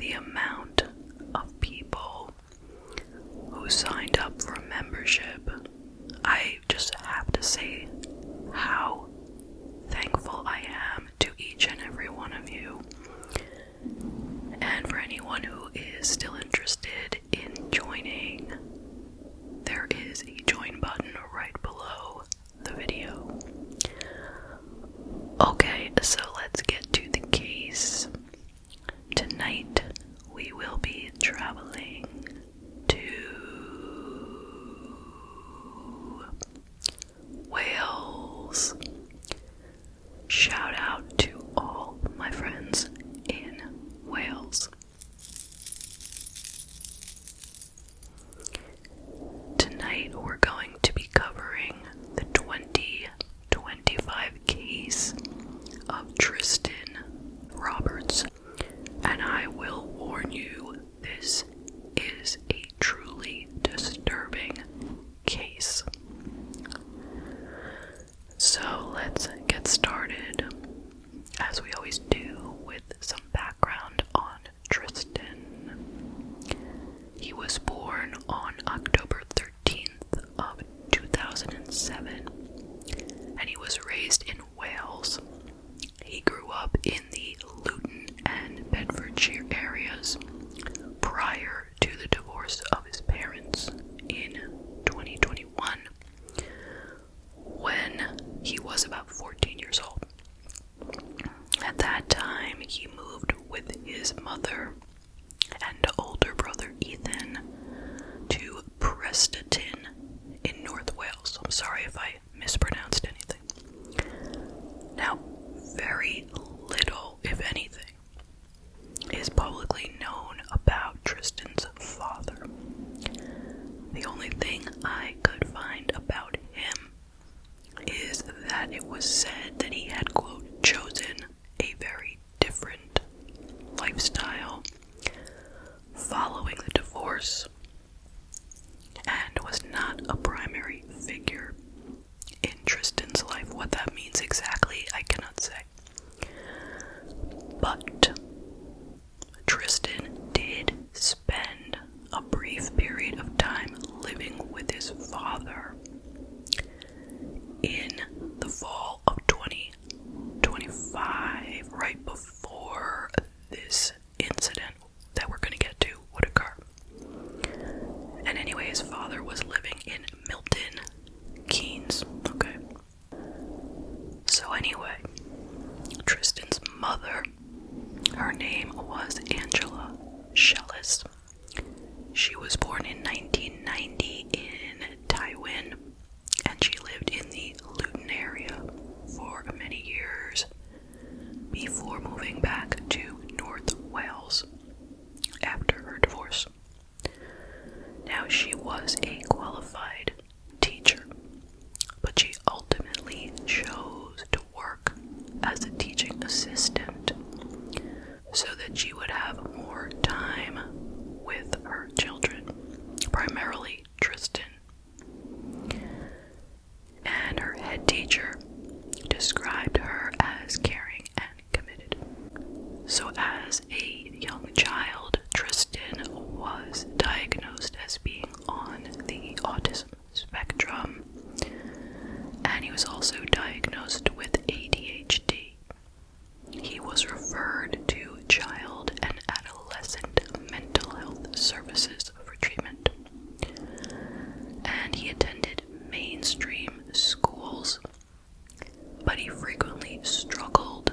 the amount of people who signed up for membership, I just have to say how thankful I am to each and every one of you. And for anyone who is still interested in joining, there is a join button right below the video. Okay, so let's get to the case. Tonight we will be traveling to Wales. Shout out to all my friends in Wales. Tonight we're going to be covering the 2025 case of Tristan Roberts, and I will warn you, this is a truly disturbing case. So let's get started, as we always do, with some background on Tristan. He was born on October 13th of 2007, and he was raised in Wales. He grew up in the Luton and Bedfordshire areas prior to the divorce of his parents in 2021, when he was about 14 years old. At that time, he moved with his mother and older brother Ethan to Tristan in North Wales. I'm sorry if I mispronounced anything. Now, very little, if anything, is publicly known about Tristan's father. The only thing I could find about him is that it was said that he had, quote, chosen a very different lifestyle following the divorce and was not a primary figure in Tristan's life. What that means exactly, I cannot say. But Tristan did spend a brief period of time living with his father in the fall of 2025, right before this incident that we're going to get to would occur. And anyway, his father was living in Milton Keynes. Okay. So anyway, Tristan's mother, her name was Angela Shellis. She was born in 1990 in Tywin, and she lived in the Luton area for many years before moving back to North Wales after her divorce. Now, she was a qualified teacher, but she ultimately chose to work as a teaching assistant so that she would have more time with her children, primarily Tristan. And her head teacher described her as caring and committed. So as a young child, Tristan was diagnosed as being on the autism spectrum, and he was also diagnosed with ADHD. He was referred to child and adolescent mental health services for treatment, and he attended mainstream schools, but he frequently struggled,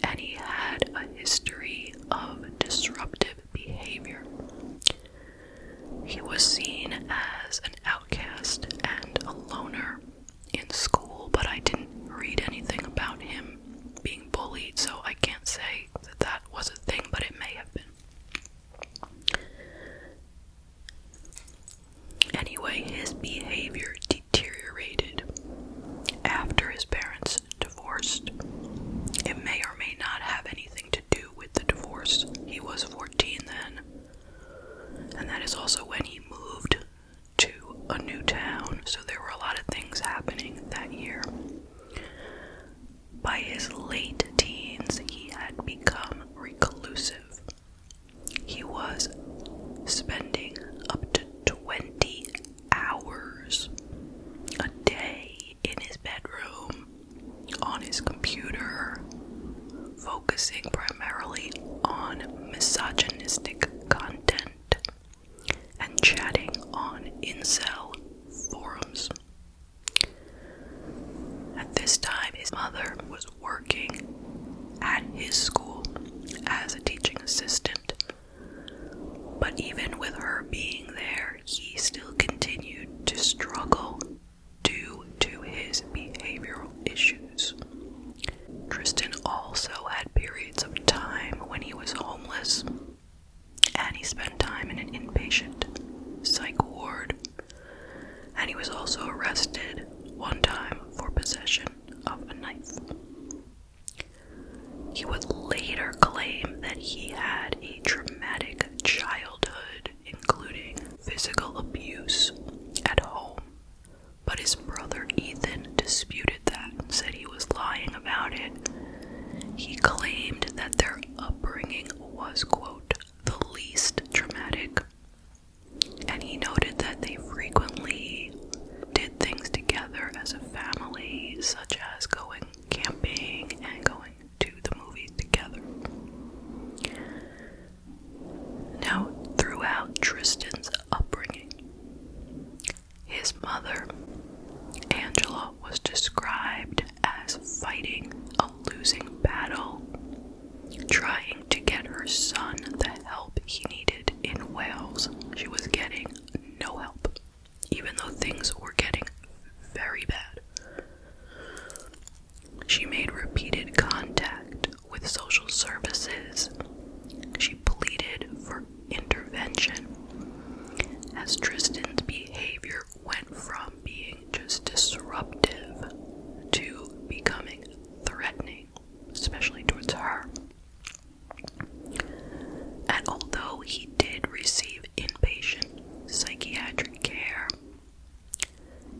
and he had a history of disruptive behavior. He was seen as an outcast and a loner in school inpatient psych ward, and he was also arrested one time for possession of a knife. He would later claim that he had a traumatic childhood, including physical abuse at home, but his brother Ethan disputed that and said he was lying about it. He claimed that their upbringing was, quote, the least traumatic, and he noted that they frequently did things together as a family, such as going camping and going to the movies together. Now, throughout Tristan's upbringing, his mother, Angela, was described as fighting a losing battle, trying to get her son the help he needed in Wales. She was getting no help, even though things were getting very bad. She made repeated contact with social services. She pleaded for intervention, as Tristan's behavior went from being just disruptive to becoming threatening, especially towards her. And although he did receive inpatient psychiatric care,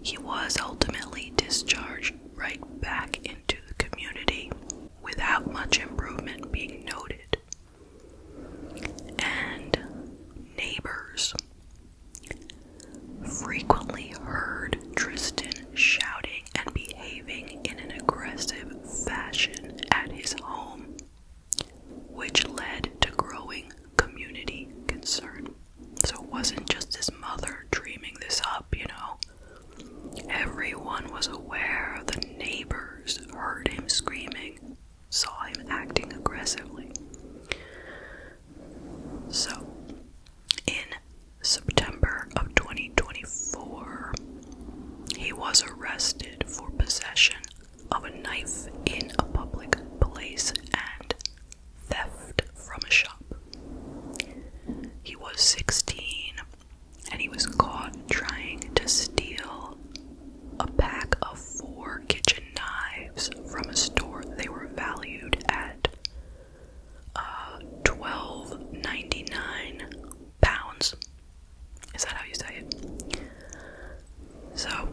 he was ultimately discharged right back into the community without much improvement being noted. And neighbors frequently heard Tristan shouting and behaving in an aggressive fashion at his home, which led to growing community concern. So it wasn't just his mother dreaming this up, Everyone was aware. The neighbors heard him screaming, saw him acting aggressively. So, in September of 2024, he was arrested for possession of a knife in a public place and theft from a shop. He was 16, and he was caught trying to steal a pack of 4 kitchen knives from a store. They were valued at £12.99. Is that how you say it? So,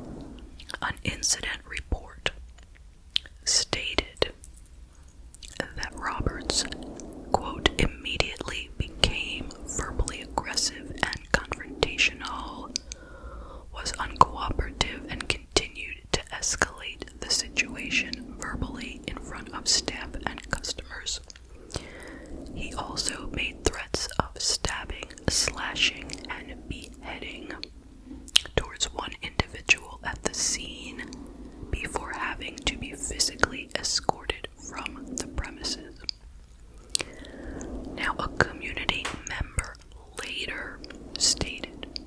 an incident report stated that Roberts, quote, immediately became verbally aggressive and confrontational, was uncooperative, and continued to escalate the situation verbally in front of staff and customers. He also made threats of stabbing, slashing, and beheading towards one individual at the scene before having to be physically escorted from the premises. Now, a community member later stated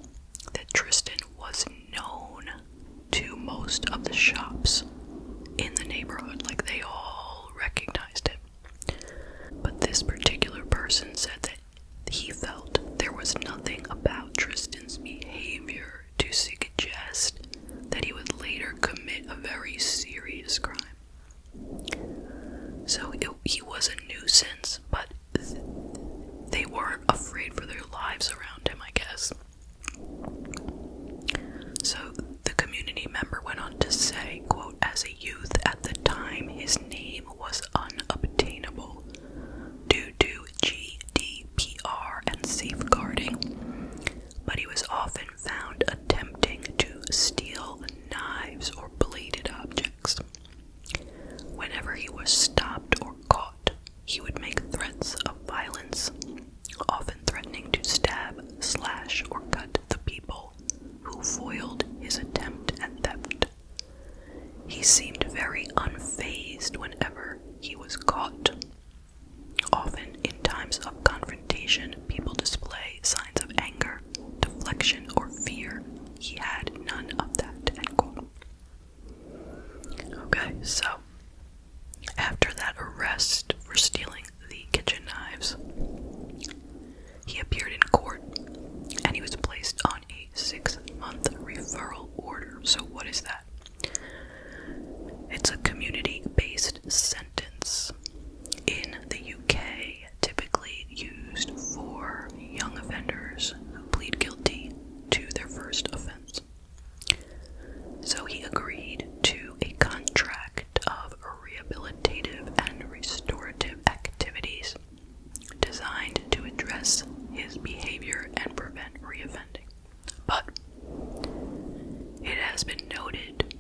that Tristan was known to most of the shops in the neighborhood, like they all recognized him. But this particular person said that he felt there was nothing about Tristan's behavior to suggest that he would later commit a very serious crime. So he was a nuisance, but they weren't afraid for their lives around him, I guess. So the community member went on to say, quote, as a youth at the time, his name was unobtainable due to GDPR and safeguarding, but he was often found attempting to steal knives or bladed objects. Whenever he was stopped or caught, he would make threats of violence, often threatening to stab, assess his behavior and prevent reoffending. But it has been noted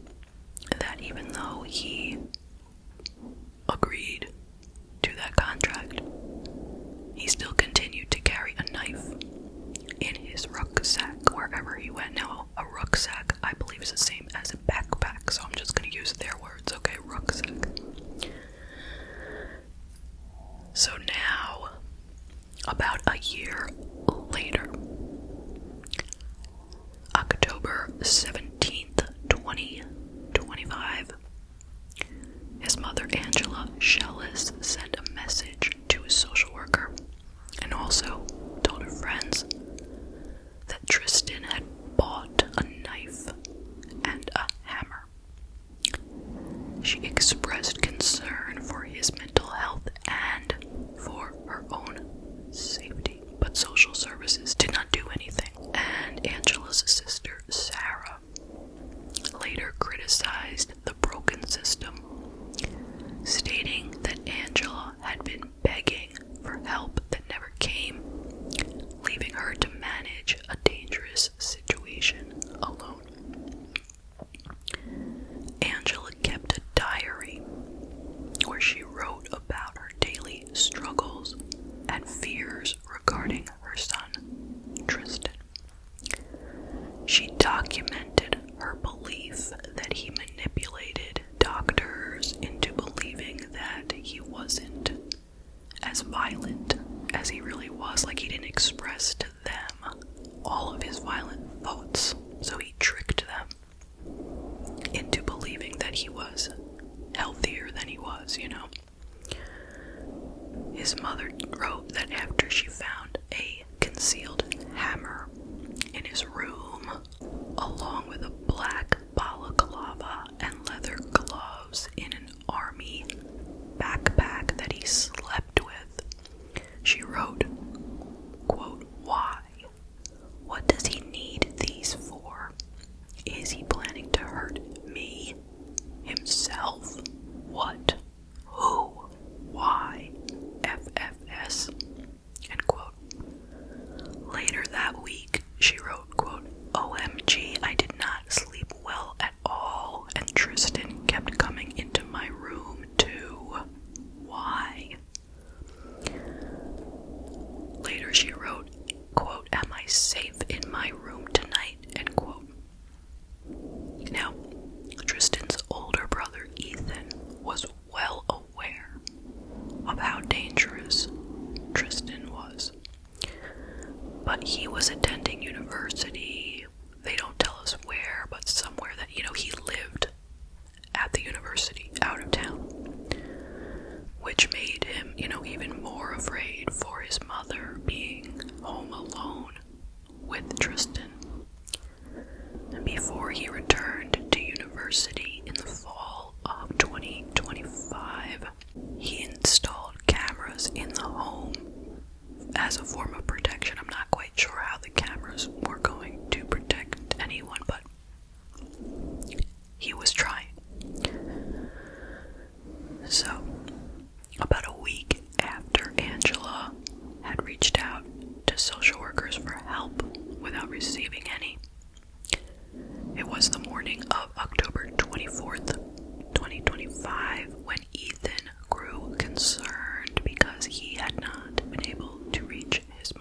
that even though he agreed to that contract, he still continued to carry a knife in his rucksack wherever he went. Now, a rucksack, I believe, is the same as a backpack, so I'm just going to use their words, okay? Rucksack. So now, about a year later, October 17th, 2025, his mother, Angela Shellis, sent a message to his social worker and also told her friends that Tristan had bought a knife and a hammer. She expressed concern for his mental health and for her own safety, but social services did not do anything. And Angela's sister, Sarah, later criticized the broken system, stating that Angela had been begging for help that never came, leaving her to manage a dangerous situation alone. Angela kept a diary where she wrote about her daily struggles and fears regarding her son, Tristan. She documented her belief that he manipulated doctors into believing that he wasn't as violent as he really was. Like, he didn't express to them all of his violent thoughts, so he tricked them into believing that he was healthier than he was, you know. His mother wrote that after she found a concealed hammer in his room, along with a black balaclava and leather gloves in an army backpack that he slept with, she wrote, quote, "Why? What does he need these for? Is he planning to hurt me? Himself? What? Who? Why? FFS." End quote. Later that week, she wrote, quote, "OMG, I did not sleep well at all, and Tristan kept coming into my room too. Why?" Later she wrote, quote, "Am I safe in my room tonight?" End quote. Now, Tristan's older brother, Ethan, was well aware of how dangerous Tristan was. But he was attending university. They don't tell us where, but somewhere that, you know, he lived at the university, out of town, which made him, you know, even more afraid for his mother being home alone with Tristan. And before he returned to university in the fall of 2025, he installed cameras in the home as a form of protection. I'm not quite sure how the cameras were going to protect anyone, but he was trying. So, about a week after Angela had reached out to social workers for help without receiving any, it was the morning of October 24th, 2025, when Ethan grew concerned because he had not been able to reach his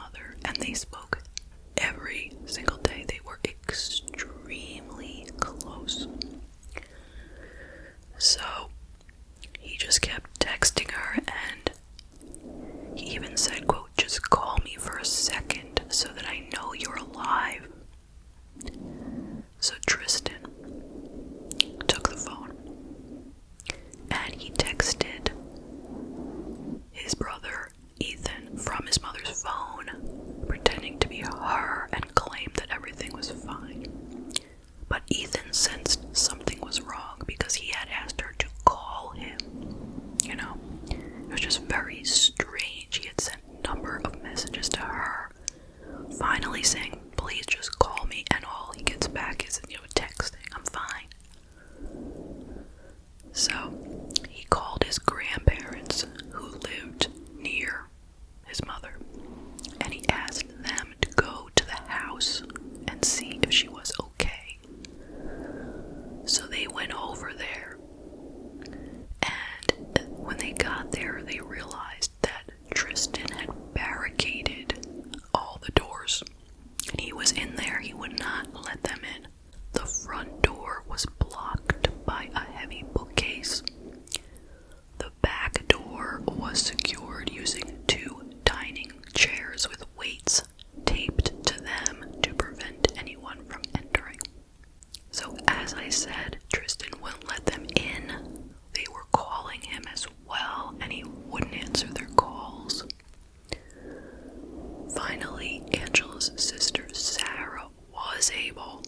Finally, Angela's sister Sarah was able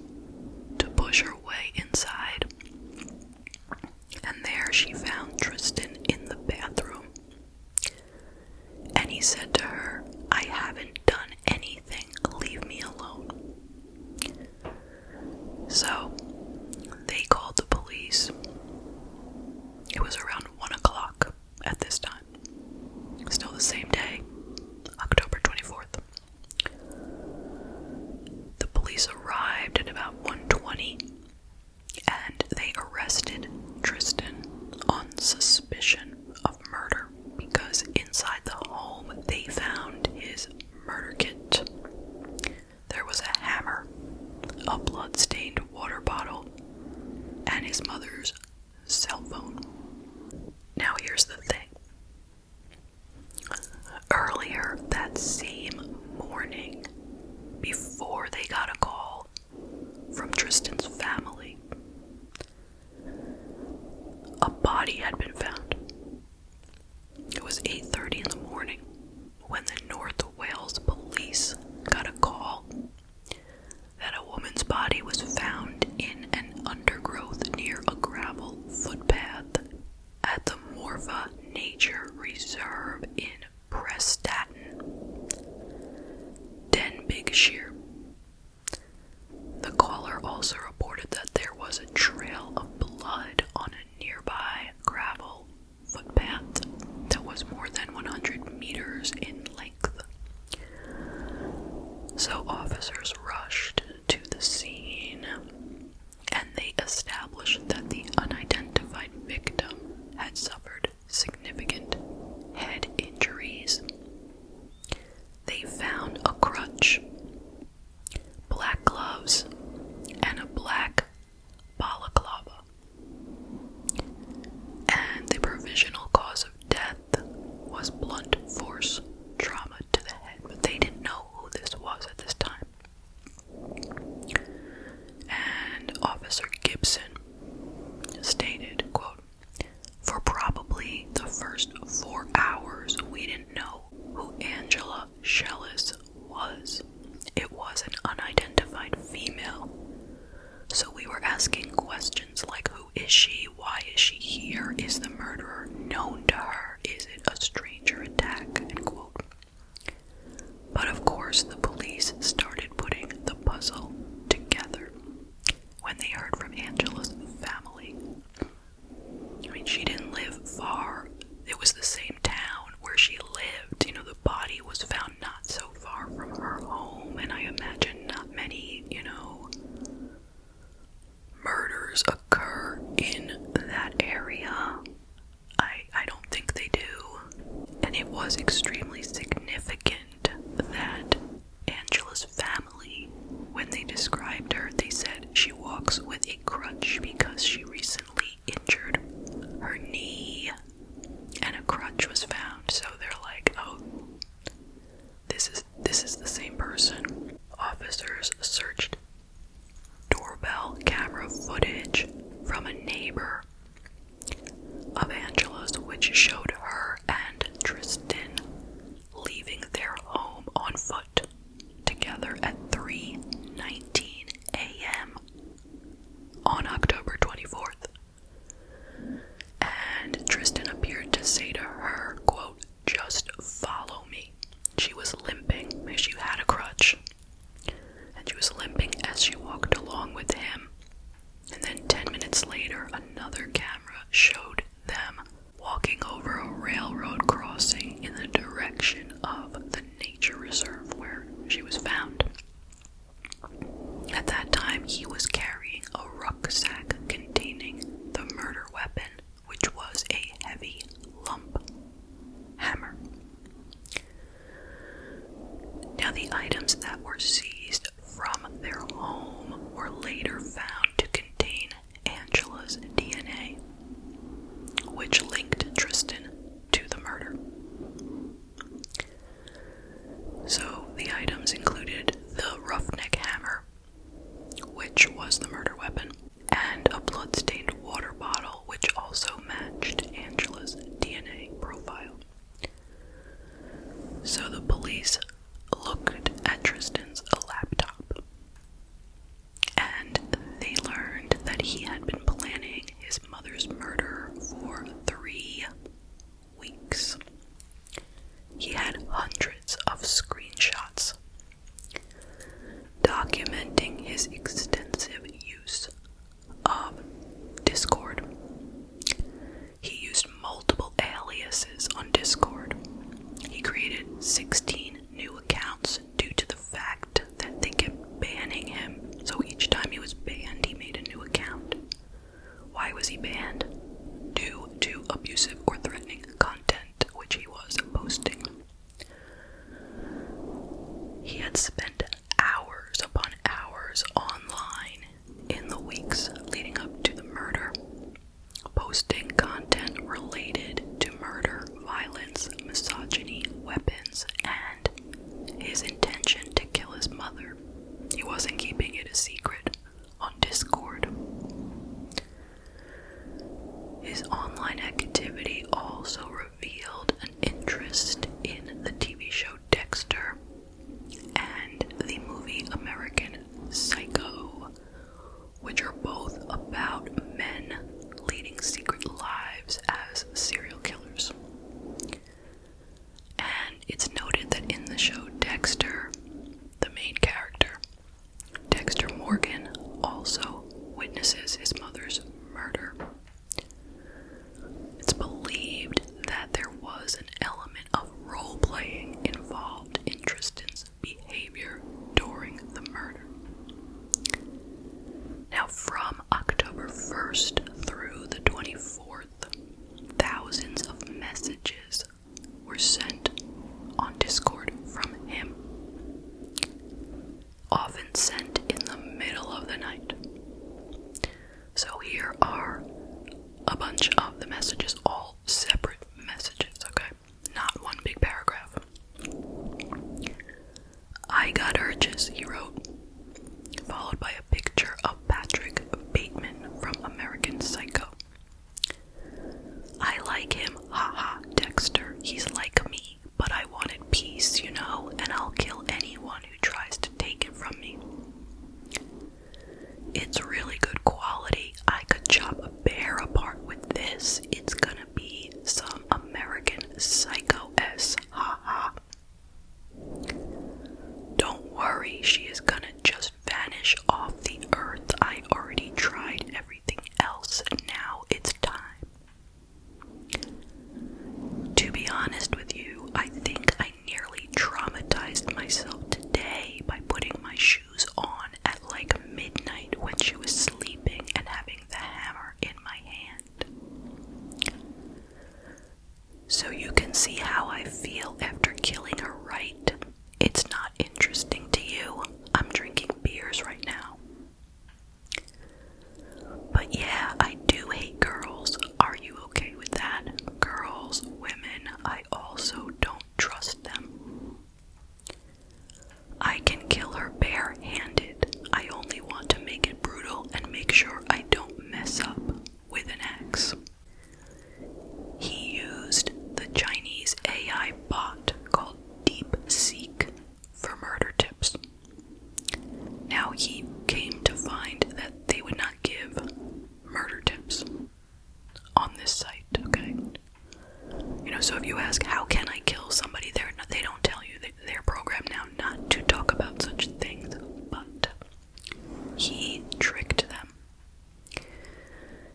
to push her way inside, and there she found Tristan in the bathroom. And he said to her, "I haven't done anything, leave me alone." So, they called the police. It was around 1 o'clock at this time. Still the same day, October 24th. The police arrived at about 1:20, and they arrested Tristan on suspicion of murder because inside the home they found his murder kit. There was a hammer, a blood-stained water bottle, and his mother's cell phone. Now here's the thing. Earlier that same morning, before they got a call from Tristan's family, a body had been found. It was 8:30 in the morning when the North Wales police got a call that a woman's body was found in an undergrowth near a gravel footpath at the Morva Nature Reserve in Prestatyn, Denbighshire. The caller also reported that there was a trail of blood on a nearby gravel footpath that was more than 100 meters in length. So officers rushed to the scene, and they established that the unidentified victim had suffered significant head injuries. They found a crutch, black gloves, and a black balaclava. And the provisional cause of death was blunt force trauma to the head, but they didn't know who this was at this time. And Officer Gibson stated, quote, "For probably the first 4 hours, we didn't know who Angela Shellis was. It was an unidentified female. So we were asking questions like, who is she? Why is she here? Is the murderer known to her? Is it a stranger attack?" End quote. But of course, the police started putting the puzzle together when they heard from Angela's family. I mean, she didn't live far. It was the same town where she lived. You know, the body was found not so far from her home, and I imagine not many, murders occur in that area. I don't think they do. And it was extremely significant that Angela's family, when they described her, they said she walks with a crutch because she recently injured her knee, and a crutch was found. So they're like, oh, this is the same person. Officers searched doorbell camera footage from a neighbor of Angela's, which showed her and Tristan leaving their home on foot together at 3:19 a.m. on October 24th. And Tristan appeared to say to her, quote, "Just follow me." She was limping. She had a crutch, and she was limping as she walked along with him. And then 10 minutes later, another camera showed them walking over a railroad crossing in the direction of the nature reserve where she was found. At that time, he was carrying a rucksack containing the murder weapon, which was a heavy lump hammer. Now, the items that were seized from their home were later found to contain Angela's DNA, which linked Tristan to the murder. So the items included the roughneck hammer, which was the murder weapon, and a blood-stained water bottle, which also matched Angela's DNA profile. So the police looked had spent hours upon hours online in the weeks leading up to the murder, posting content related to murder, violence, misogyny, weapons, and his intention to kill his mother. He wasn't keeping it a secret on Discord. His online activity also revealed an interest in the TV show Dexter and the movie American Psycho, which are both about men leading secret lives as serial killers. And it's noted that in the show Dexter, the main character, Dexter Morgan, also witnesses his mother's murder. It's believed that there was an element of role-playing involved in Tristan's behavior during the murder. Now, from October 1st through the 24th, thousands of messages were sent on Discord from him, often sent in the middle of the night. So here are a bunch of the messages, all separate messages, okay? Not one big paragraph. "I got urges," he wrote, followed by a picture of Patrick Bateman from American Psycho. "I like him, haha, Dexter. He's like me, but I wanted peace, you know, and I'll kill anyone who tries to take it from me. It's really good quality. I could chop a bear apart with this. It's gonna be some American Psycho-S, haha. Don't worry, she is gonna just vanish off the earth. I already tried everything else. Now it's time." To be honest with you, I think I nearly traumatized myself today by putting my shoes on at like midnight when she was sleeping and having the hammer in my hand. So you can see how I feel after killing her, right? It's not interesting to you. I'm drinking beers right now. But yeah, I do hate girls. Are you okay with that? Girls, women, I also don't trust them. I can kill her bare-handed. I only want to make it brutal and make sure I don't mess up with an axe. He used the Chinese AI bot called DeepSeek for murder tips. Now he came to find that they would not give murder tips on this site, okay? You know, so if you ask, how can I kill somebody, they don't tell you. They're programmed now not to talk about such things, but he tricked them.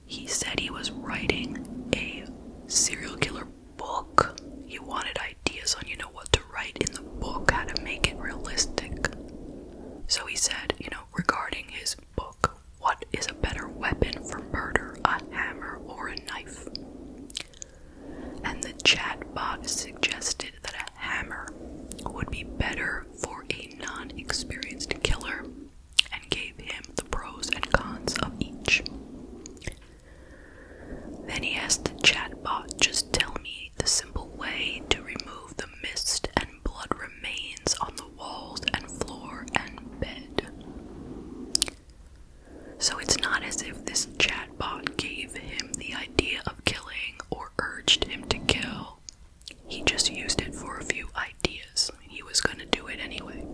He said he was writing a serial killer book. He wanted ideas on, what to write in the book, how to make it realistic. So he said, regarding his book, what is a better weapon for murder, a hammer or a knife? And the chatbot suggested that a hammer would be better for a non-experienced killer and gave him the pros and cons of each. Then he asked the chatbot, just tell me the simple way to remove the mist and blood remains on the walls and floor and bed. So it's not as if this chatbot gave him the idea of killing or urged him to kill. He just used it for a few ideas. He was going to do it anyway.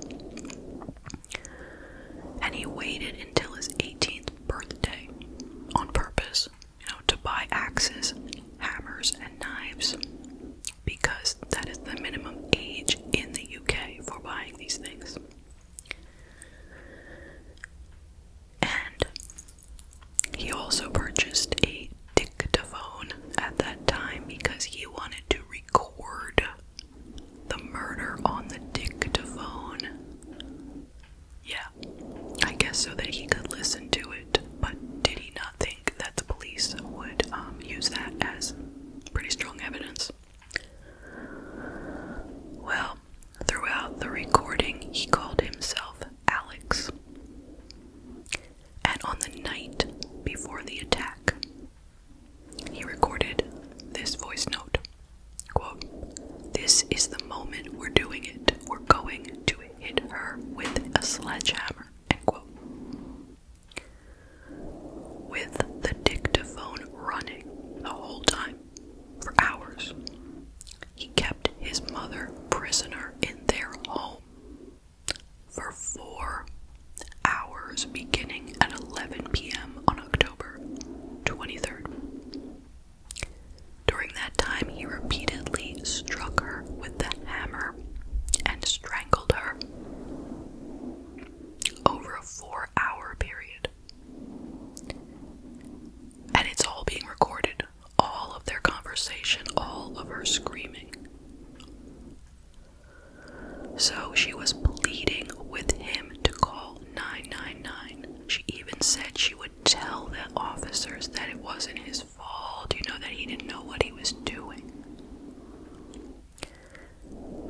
So she was pleading with him to call 999. She even said she would tell the officers that it wasn't his fault, that he didn't know what he was doing.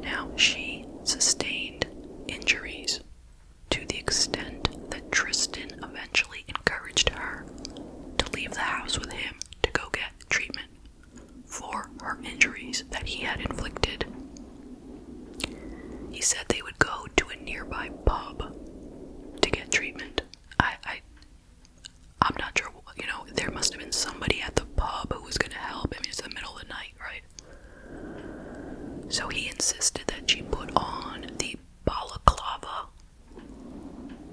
Now, she sustained injuries to the extent that Tristan eventually encouraged her to leave the house with him to go get treatment for her injuries that he had inflicted. He said they would go to a nearby pub to get treatment. I'm not sure, there must have been somebody at the pub who was going to help. I mean, it's the middle of the night, right? So he insisted that she put on the balaclava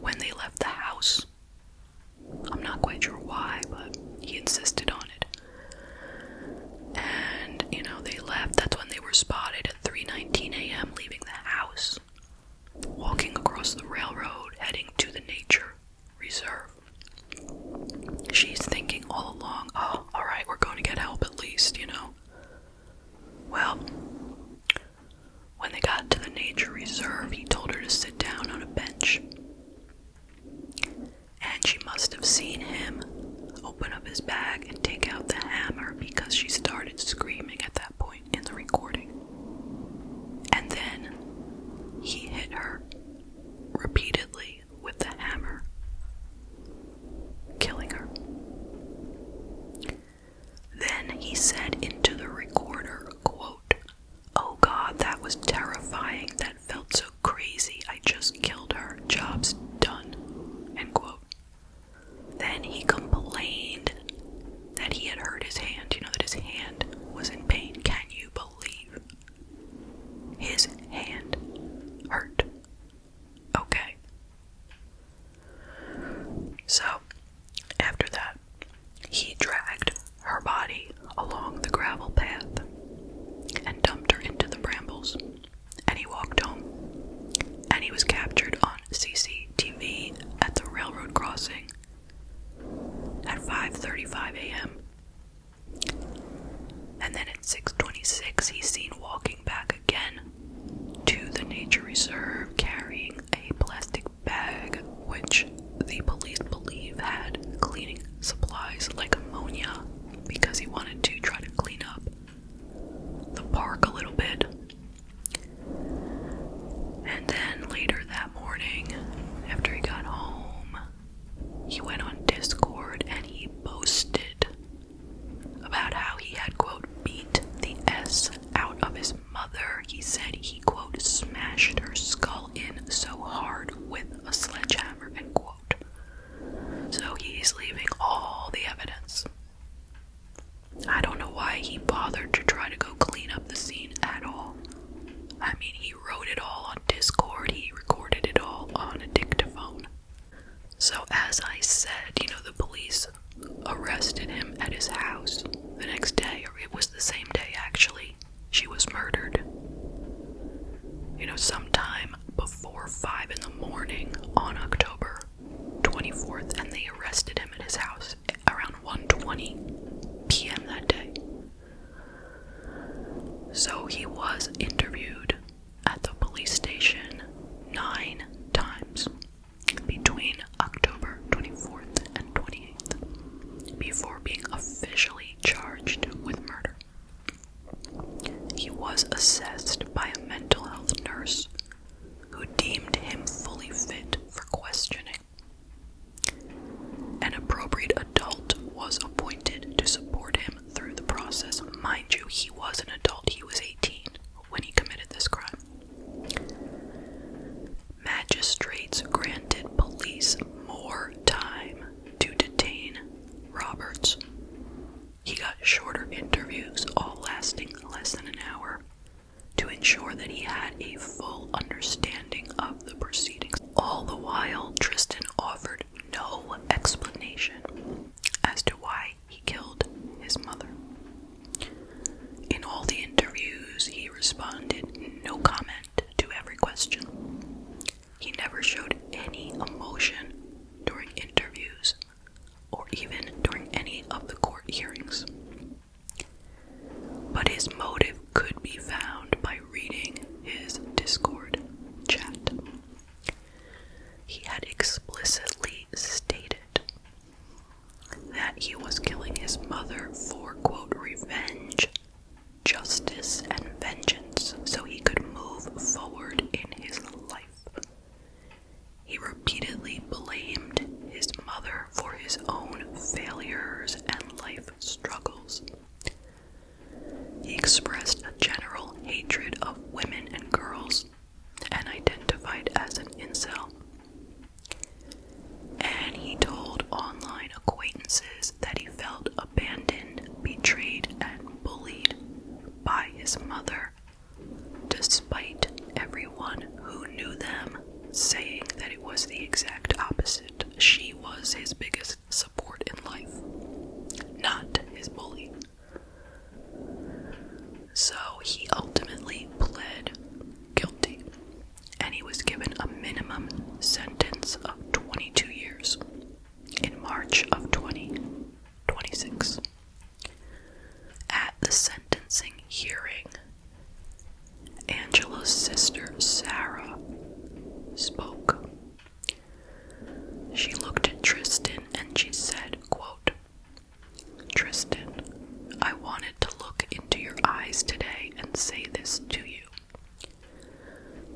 when they left the house. I'm not quite sure why, but he insisted on it. And, they left. That's when they were spotted at 3:19 a.m. leaving the house, walking across the railroad, heading to the nature reserve. She's thinking all along, oh, alright, we're going to get help at least, Well, when they got to the nature reserve, he told her to sit down on a bench. And she must have seen him open up his bag and take out the hammer, because she started screaming at that point in the recording. And then he hit her repeatedly with the hammer, killing her. Then he said into the recorder, quote, "Oh God, that was terrifying. That felt so crazy. I just killed her. Job's done." End quote. Then he complained that he had hurt his hand, that his hand was in pain. Can you believe? His hand hurt. Okay. So, after that, he dragged her body along the gravel path and dumped her into the brambles. And he walked home. And he was captured on CCTV at the railroad crossing at 5:35 a.m. And then at 6:26, he's seen walking back again to the nature reserve, carrying a plastic bag, which the police believe had cleaning supplies like ammonia, because he wanted to try to clean up the park a little bit. And then later that morning, after he got home, he went on Discord and he boasted about how he had, quote, beat the S out of his mother. He said he, quote, smashed her skull in so hard with a sledgehammer, end quote. So he's leaving all the evidence. I don't know why he bothered to try to go clean up the scene at all. I mean, he wrote it all on Discord, he recorded it all on a dictaphone. So as I said, the police arrested him at his house the next day, or it was the same day actually. She was murdered. Sometime before 5 in the morning on October 24th, and they arrested him at his house around 1:20 p.m. that day. So he was interviewed at the police station 9 times between October 24th and 28th before being officially charged with murder. He was assessed by a mental health nurse who deemed him fully fit for questioning. An appropriate adult was appointed to support him through the process. Mind you, he was an adult. He was 18 when he committed this crime. Magistrates granted police more time to detain Roberts. He got shorter interviews, all lasting less than an hour, to ensure that he had a full understanding of the proceedings. All the while, Tristan offered no explanation as to why he killed his mother. In all the interviews, he responded no comment to every question. He never showed any emotion during interviews or even during any of the court hearings. But his motive could be found by reading his Discord. saying that it was the exact opposite. She was his biggest support in life, not his bully. So he ultimately pled guilty, and he was given a minimum sentence of 22 years in March of 2026. At the sentencing hearing, Angela's sister, Sarah, spoke. She looked at Tristan and she said, quote, "Tristan, I wanted to look into your eyes today and say this to you.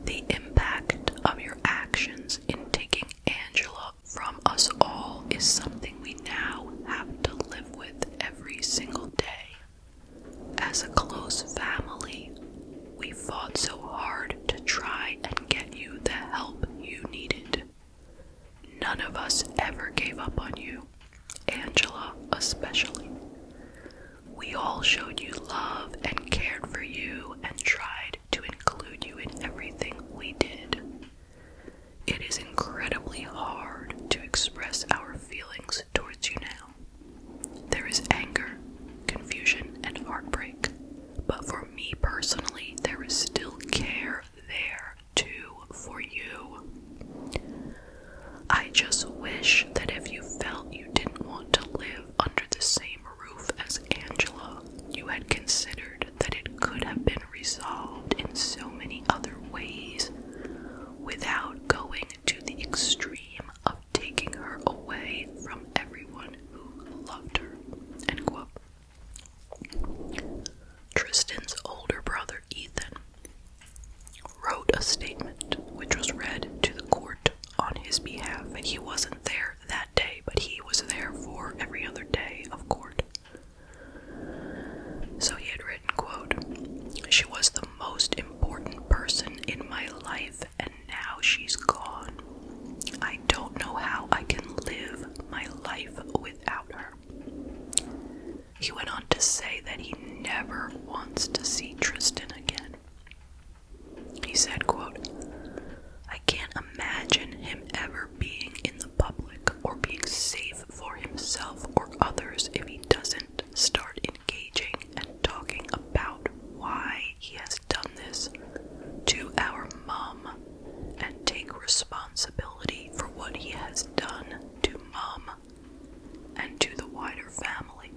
The impact of your actions in taking Angela from us all is something we now have to live with every single day. As a close family, we fought so hard to try and get you the help you needed. None of us ever gave up on you, Angela especially. We all showed you love and cared for you and tried to include you in everything we did. It is incredibly hard to express our feelings towards you now. There is anger, confusion, and heartbreak, but for me personally, there is still care there too for you. I just wish that if you felt you didn't want to live under the same roof as Angela, you had considered that it could have been resolved in so many other ways without going to the extreme of taking her away from everyone who loved her." End quote. Tristan's older brother, Ethan, wrote a statement which was read to the court on his behalf, and he wasn't there that day, but he was there for every other day of court. So he had written, quote, "She was the most important person in my life, and now she's gone. I don't know how I can live my life without her." He went on to say that he never wants to see Tristan again. He said, quote, "I can't imagine him ever being in the public or being safe for himself or others if he doesn't start engaging and talking about why he has done this to our mom and take responsibility for what he has done to mom and to the wider family.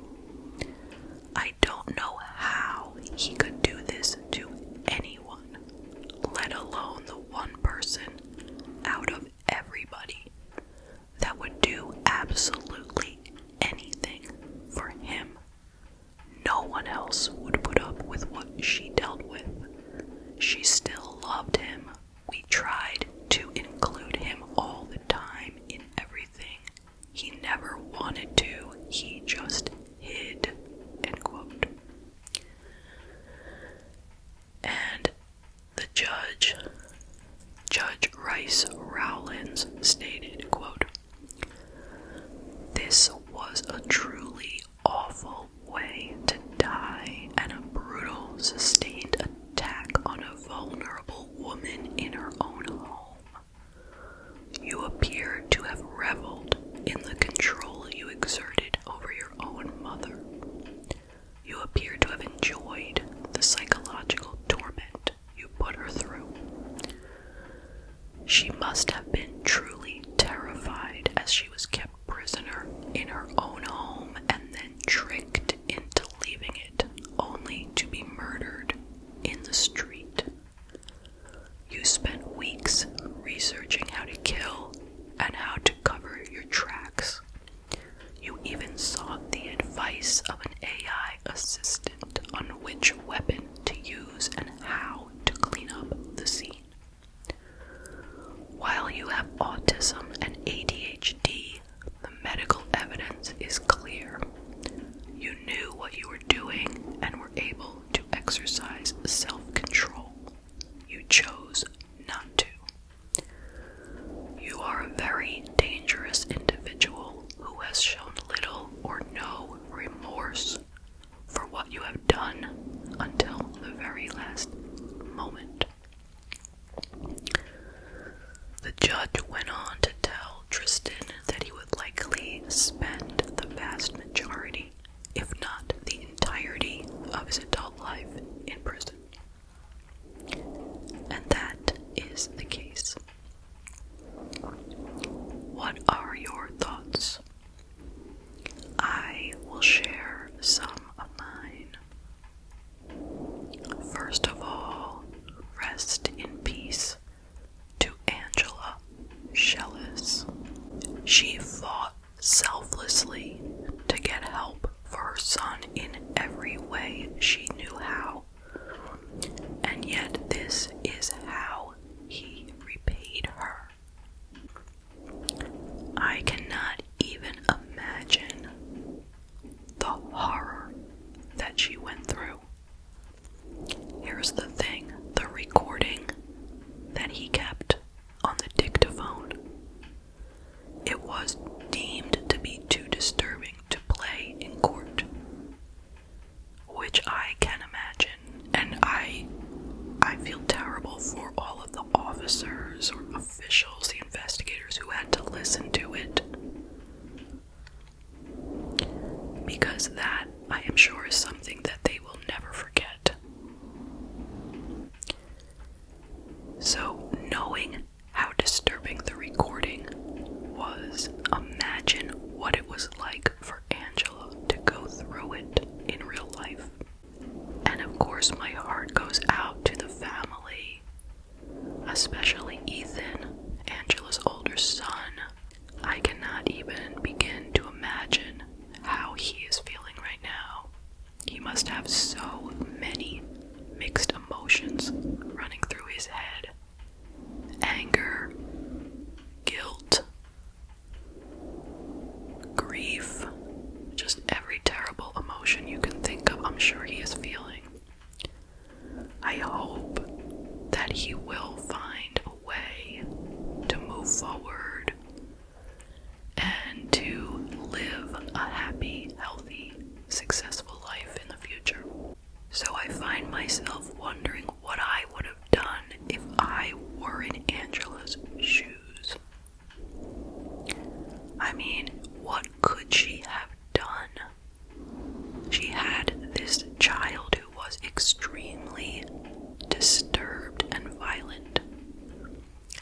I don't know how he could do this to anyone, let alone the one person out of everybody that would do absolutely anything for him. No one else would put up with what she dealt with. She still loved him. We tried to include him all the time in everything. He never wanted to. He just hid." End quote. And the Judge Rice Rowlands, stated, quote, "This was a truly awful way to die and a brutal, sustained attack on a vulnerable woman in her own home. You appear to have reveled in the control you exerted over your own mother. You appear to have enjoyed the psychological torment you put her through. She must have been truly terrified as she was kept prisoner in her own home and then tricked into leaving it only to be murdered in the street. You spent weeks researching how to kill and how to cover your tracks. You even sought the advice of an AI assistant on which weapon to use and how to clean up the scene. While you have autism and ADHD, the medical evidence is clear. You knew what you were doing and were able to exercise self-control. You chose not to. You are a very dangerous individual who has shown little or no remorse for what you have done until the very last moment." The selflessly to get help for her son in every way she knew how. And yet this is how he repaid her. I cannot even imagine the horror that she went through. Here's the thing, the recording that he kept on the dictaphone, it was deemed to be too disturbing to play in court, which I can imagine, and I feel terrible for all of the officers or officials, the investigators who had to listen to it, because that, I am sure, is something that they will never forget. So, knowing how disturbing the recording was, imagine what it was like for Angela to go through it in real life. And of course, my heart goes out to the family, especially Ethan, Angela's older son. I cannot even begin to imagine how he is feeling right now. He must have so many mixed emotions running through his head. Anger, guilt, grief, just every terrible emotion you can think of, I'm sure he is feeling. I hope that he will find a way to move forward and to live a happy, healthy, successful life in the future. So I find myself wondering what I would have done if I were in Angela's shoes. I mean, what could she have done? She had this child who was extremely disturbed and violent,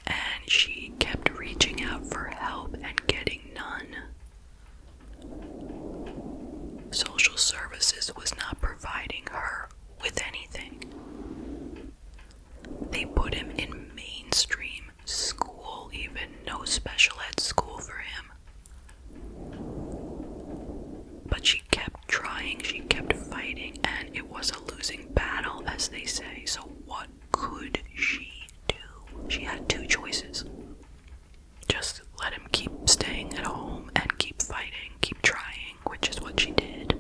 and she kept reaching out for help and getting none. Social services was not providing her with anything. They put him in mainstream school, even no special ed school for him. But she kept trying, she kept fighting, and it was a losing battle, as they say. So what could she do? She had two choices. Just let him keep staying at home and keep fighting, keep trying, which is what she did.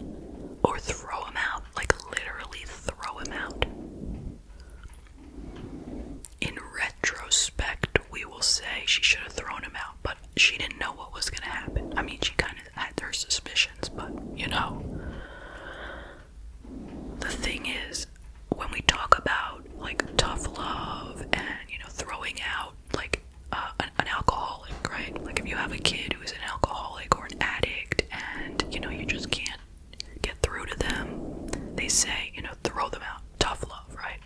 Or throw him out, like literally throw him out. In retrospect, we will say she should have thrown him out, but she didn't know what was going to happen. I mean, she kind of had her suspicions, but, you know. The thing is, when we talk about, like, tough love and, you know, throwing out, like, an alcoholic, right? Like, if you have a kid who is an alcoholic or an addict and, you know, you just can't get through to them, they say, you know, throw them out. Tough love, right?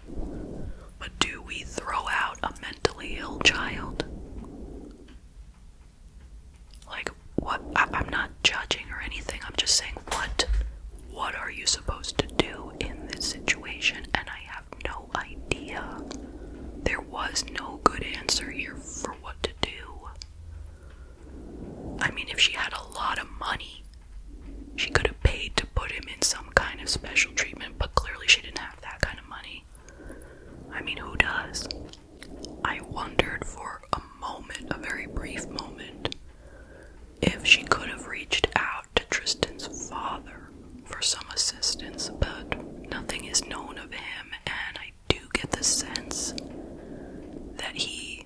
But do we throw out a mentally ill child? Like, what? I'm not judging or anything. I'm just saying, what are you supposed to do in this situation? And I have no idea. There was no good answer here for what to do. I mean, if she had a lot of money, she could have paid to put him in some kind of special treatment, but clearly she didn't have that kind of money. I mean, who does? I wondered for a moment, a very brief moment, if she could have reached out to Tristan's father for some assistance, but nothing is known of him, and I do get the sense that he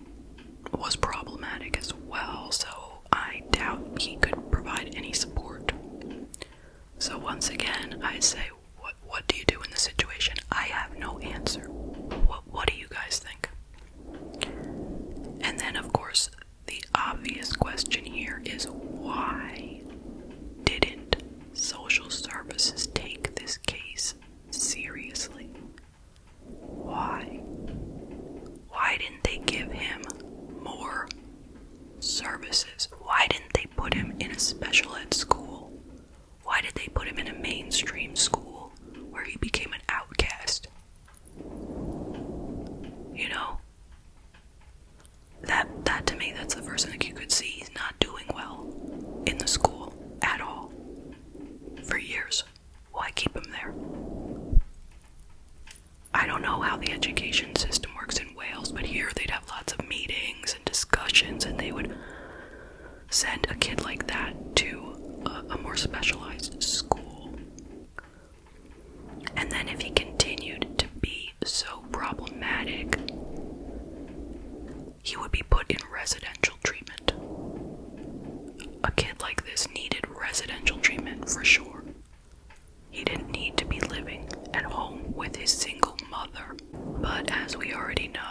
was problematic as well, so I doubt he could provide any support. So once again, I say, what do you do in this situation? I have no answer. What do you guys think? And then, of course, the obvious question here is, why didn't social services take this case seriously? Why? Why didn't they give him more services? Why didn't they put him in a special ed school? Why did they put him in a mainstream school where he became an outcast? You know? That to me, that's the first thing you could see. He's not doing well in the school. send a kid like that to a more specialized school. And then if he continued to be so problematic, he would be put in residential treatment. A kid like this needed residential treatment for sure. He didn't need to be living at home with his single mother. But as we already know,